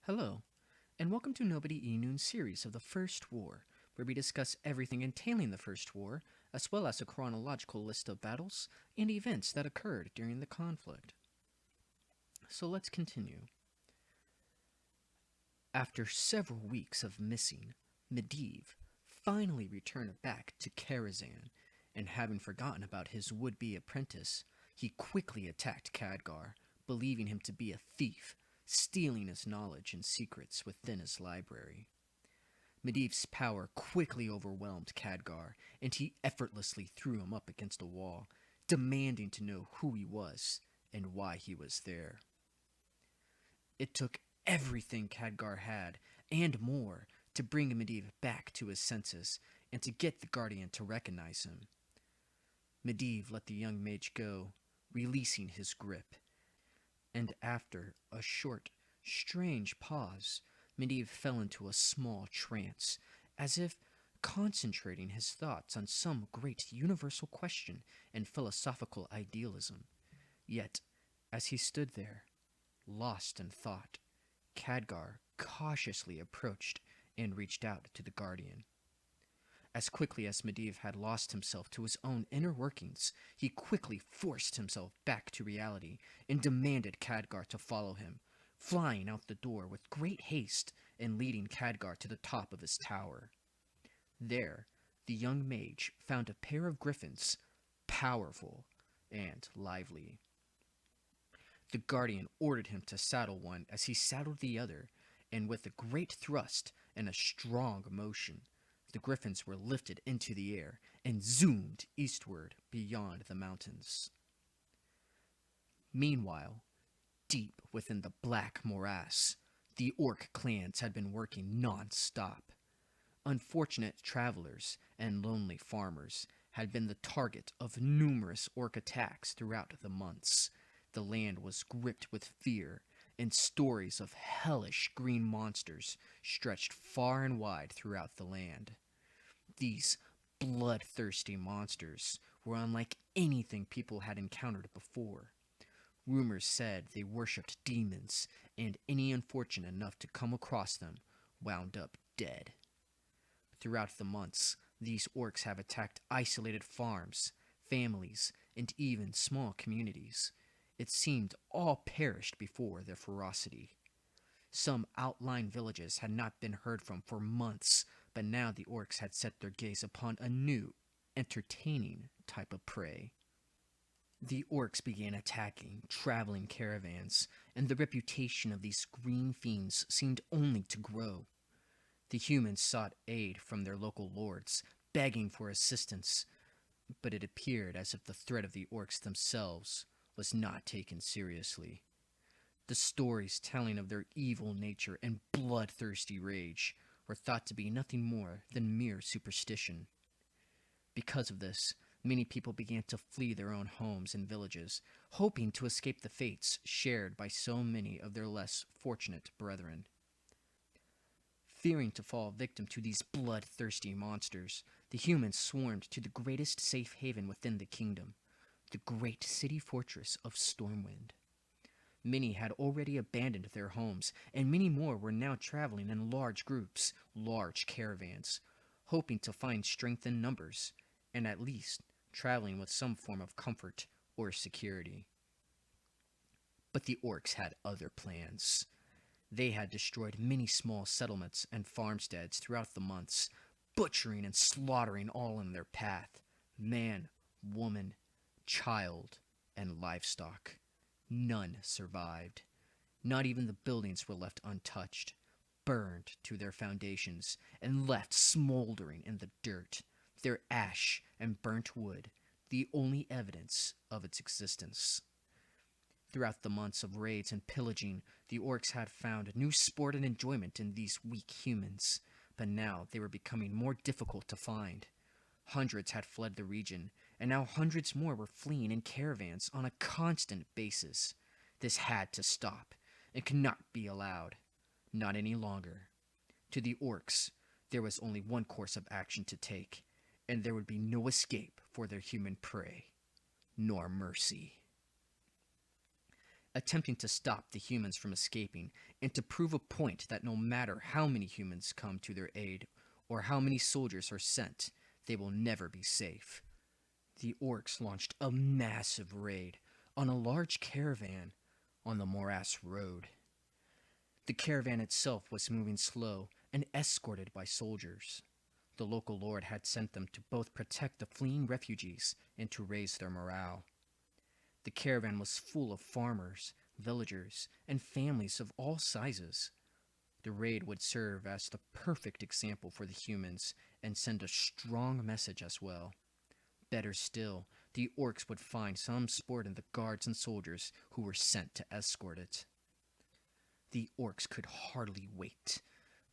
Hello, and welcome to Nobody Noon's series of the First War, where we discuss everything entailing the First War, as well as a chronological list of battles and events that occurred during the conflict. So let's continue. After several weeks of missing, Medivh finally returned back to Karazhan, and having forgotten about his would-be apprentice, he quickly attacked Khadgar, believing him to be a thief, stealing his knowledge and secrets within his library. Medivh's power quickly overwhelmed Khadgar, and he effortlessly threw him up against a wall, demanding to know who he was and why he was there. It took everything Khadgar had, and more, to bring Medivh back to his senses, and to get the Guardian to recognize him. Medivh let the young mage go, releasing his grip, and after a short, strange pause, Medivh fell into a small trance, as if concentrating his thoughts on some great universal question and philosophical idealism. Yet, as he stood there, lost in thought, Khadgar cautiously approached and reached out to the Guardian. As quickly as Medivh had lost himself to his own inner workings, he quickly forced himself back to reality and demanded Khadgar to follow him, flying out the door with great haste and leading Khadgar to the top of his tower. There, the young mage found a pair of griffins, powerful and lively. The Guardian ordered him to saddle one as he saddled the other, and with a great thrust and a strong motion, the griffins were lifted into the air and zoomed eastward beyond the mountains. Meanwhile, deep within the Black Morass, the Orc clans had been working non-stop. Unfortunate travelers and lonely farmers had been the target of numerous Orc attacks throughout the months. The land was gripped with fear, and stories of hellish green monsters stretched far and wide throughout the land. These bloodthirsty monsters were unlike anything people had encountered before. Rumors said they worshipped demons, and any unfortunate enough to come across them wound up dead. Throughout the months, these orcs have attacked isolated farms, families, and even small communities. It seemed all perished before their ferocity. Some outlying villages had not been heard from for months, but now the orcs had set their gaze upon a new, entertaining type of prey. The orcs began attacking traveling caravans, and the reputation of these green fiends seemed only to grow. The humans sought aid from their local lords, begging for assistance, but it appeared as if the threat of the orcs themselves was not taken seriously. The stories telling of their evil nature and bloodthirsty rage were thought to be nothing more than mere superstition. Because of this, many people began to flee their own homes and villages, hoping to escape the fates shared by so many of their less fortunate brethren. Fearing to fall victim to these bloodthirsty monsters, the humans swarmed to the greatest safe haven within the kingdom, the great city fortress of Stormwind. Many had already abandoned their homes, and many more were now traveling in large groups, large caravans, hoping to find strength in numbers, and at least traveling with some form of comfort or security. But the orcs had other plans. They had destroyed many small settlements and farmsteads throughout the months, butchering and slaughtering all in their path, man, woman, child, and livestock. None survived. Not even the buildings were left untouched, burned to their foundations, and left smoldering in the dirt, their ash and burnt wood the only evidence of its existence. Throughout the months of raids and pillaging, the orcs had found new sport and enjoyment in these weak humans, but now they were becoming more difficult to find. Hundreds had fled the region, and now hundreds more were fleeing in caravans on a constant basis. This had to stop, and could not be allowed. Not any longer. To the orcs, there was only one course of action to take, and there would be no escape for their human prey, nor mercy. attempting to stop the humans from escaping and to prove a point that no matter how many humans come to their aid or how many soldiers are sent, they will never be safe. The orcs launched a massive raid on a large caravan on the Morass Road. The caravan itself was moving slow and escorted by soldiers. The local lord had sent them to both protect the fleeing refugees and to raise their morale. The caravan was full of farmers, villagers, and families of all sizes. The raid would serve as the perfect example for the humans and send a strong message as well. Better still, the orcs would find some sport in the guards and soldiers who were sent to escort it. The orcs could hardly wait,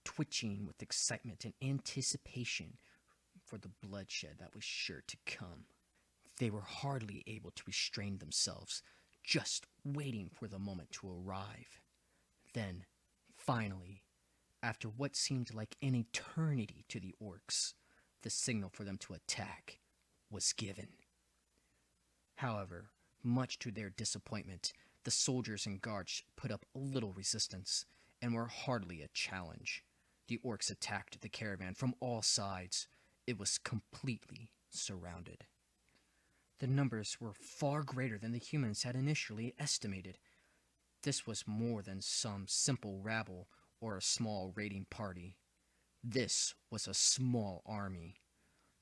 twitching with excitement and anticipation for the bloodshed that was sure to come. They were hardly able to restrain themselves, just waiting for the moment to arrive. Then, finally, after what seemed like an eternity to the orcs, the signal for them to attack was given. However, much to their disappointment, the soldiers and guards put up little resistance and were hardly a challenge. The orcs attacked the caravan from all sides. It was completely surrounded. The numbers were far greater than the humans had initially estimated. This was more than some simple rabble or a small raiding party. This was a small army.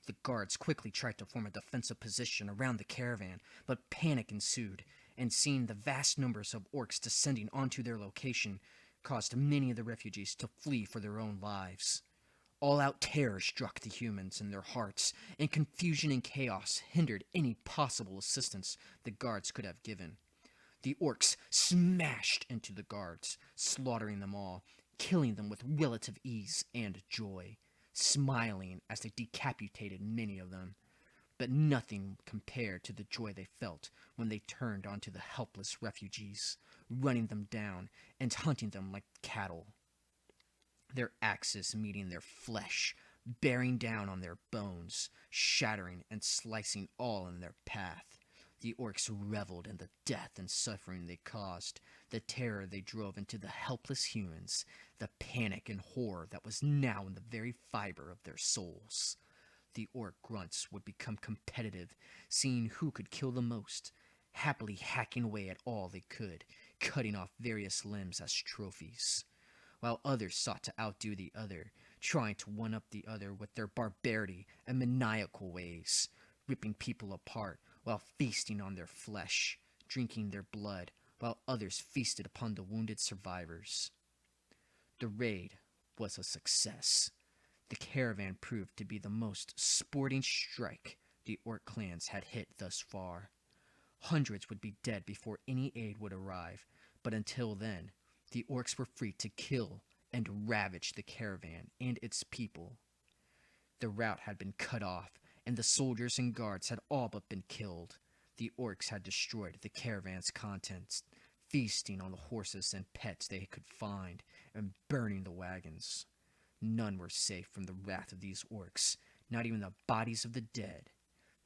The guards quickly tried to form a defensive position around the caravan, but panic ensued, and seeing the vast numbers of orcs descending onto their location caused many of the refugees to flee for their own lives. All-out terror struck the humans in their hearts, and confusion and chaos hindered any possible assistance the guards could have given. The orcs smashed into the guards, slaughtering them all, killing them with relative ease and joy, smiling as they decapitated many of them. But nothing compared to the joy they felt when they turned onto the helpless refugees, running them down and hunting them like cattle. Their axes meeting their flesh, bearing down on their bones, shattering and slicing all in their path. The orcs reveled in the death and suffering they caused, the terror they drove into the helpless humans, the panic and horror that was now in the very fiber of their souls. The orc grunts would become competitive, seeing who could kill the most, happily hacking away at all they could, cutting off various limbs as trophies, while others sought to outdo the other, trying to one-up the other with their barbarity and maniacal ways, ripping people apart while feasting on their flesh, drinking their blood, while others feasted upon the wounded survivors. The raid was a success. The caravan proved to be the most sporting strike the orc clans had hit thus far. Hundreds would be dead before any aid would arrive, but until then, the orcs were free to kill and ravage the caravan and its people. The route had been cut off, and the soldiers and guards had all but been killed. The orcs had destroyed the caravan's contents, feasting on the horses and pets they could find, and burning the wagons. None were safe from the wrath of these orcs, not even the bodies of the dead.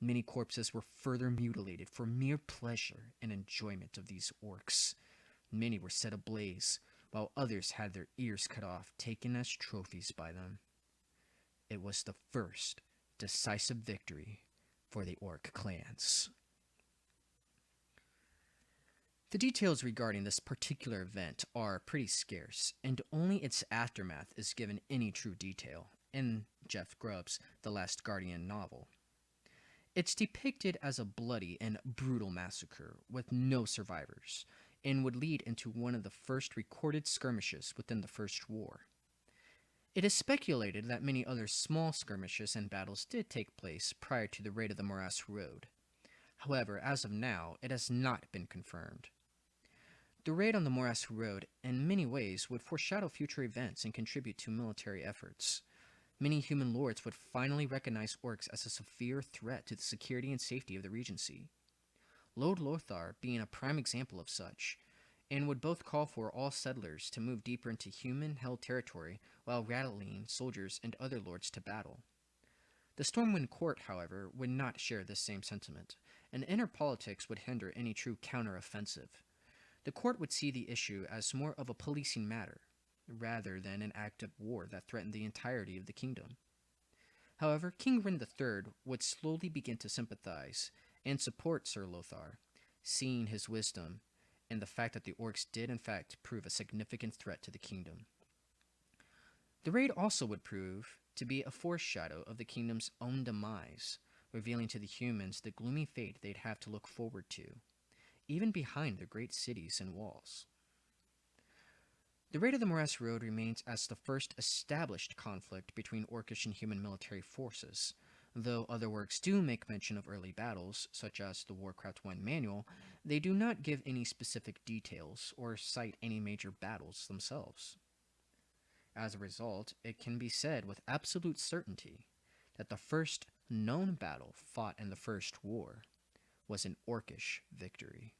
Many corpses were further mutilated for mere pleasure and enjoyment of these orcs. Many were set ablaze, while others had their ears cut off, taken as trophies by them. It was the first decisive victory for the orc clans. The details regarding this particular event are pretty scarce, and only its aftermath is given any true detail in Jeff Grubb's The Last Guardian novel. It's depicted as a bloody and brutal massacre with no survivors, and would lead into one of the first recorded skirmishes within the First War. It is speculated that many other small skirmishes and battles did take place prior to the raid of the Morass Road. However, as of now, it has not been confirmed. The raid on the Morass Road in many ways would foreshadow future events and contribute to military efforts. Many human lords would finally recognize orcs as a severe threat to the security and safety of the Regency. Lord Lothar being a prime example of such, and would both call for all settlers to move deeper into human-held territory while rallying soldiers and other lords to battle. The Stormwind Court, however, would not share this same sentiment, and inner politics would hinder any true counter-offensive. The court would see the issue as more of a policing matter, rather than an act of war that threatened the entirety of the kingdom. However, King Rin III would slowly begin to sympathize and support Sir Lothar, seeing his wisdom and the fact that the orcs did in fact prove a significant threat to the kingdom. The raid also would prove to be a foreshadow of the kingdom's own demise, revealing to the humans the gloomy fate they'd have to look forward to, even behind their great cities and walls. The raid of the Morass Road remains as the first established conflict between Orcish and human military forces, though other works do make mention of early battles, such as the Warcraft 1 manual. They do not give any specific details or cite any major battles themselves. As a result, it can be said with absolute certainty that the first known battle fought in the First War was an Orcish victory.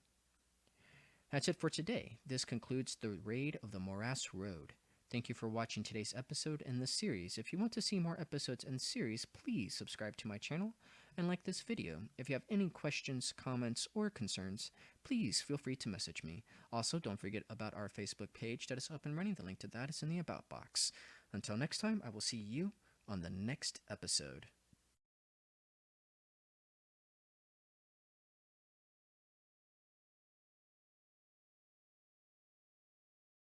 That's it for today. This concludes the raid of the Morass Road. Thank you for watching today's episode in this series. If you want to see more episodes in the series, please subscribe to my channel and like this video. If you have any questions, comments, or concerns, please feel free to message me. Also, don't forget about our Facebook page that is up and running. The link to that is in the About box. Until next time, I will see you on the next episode.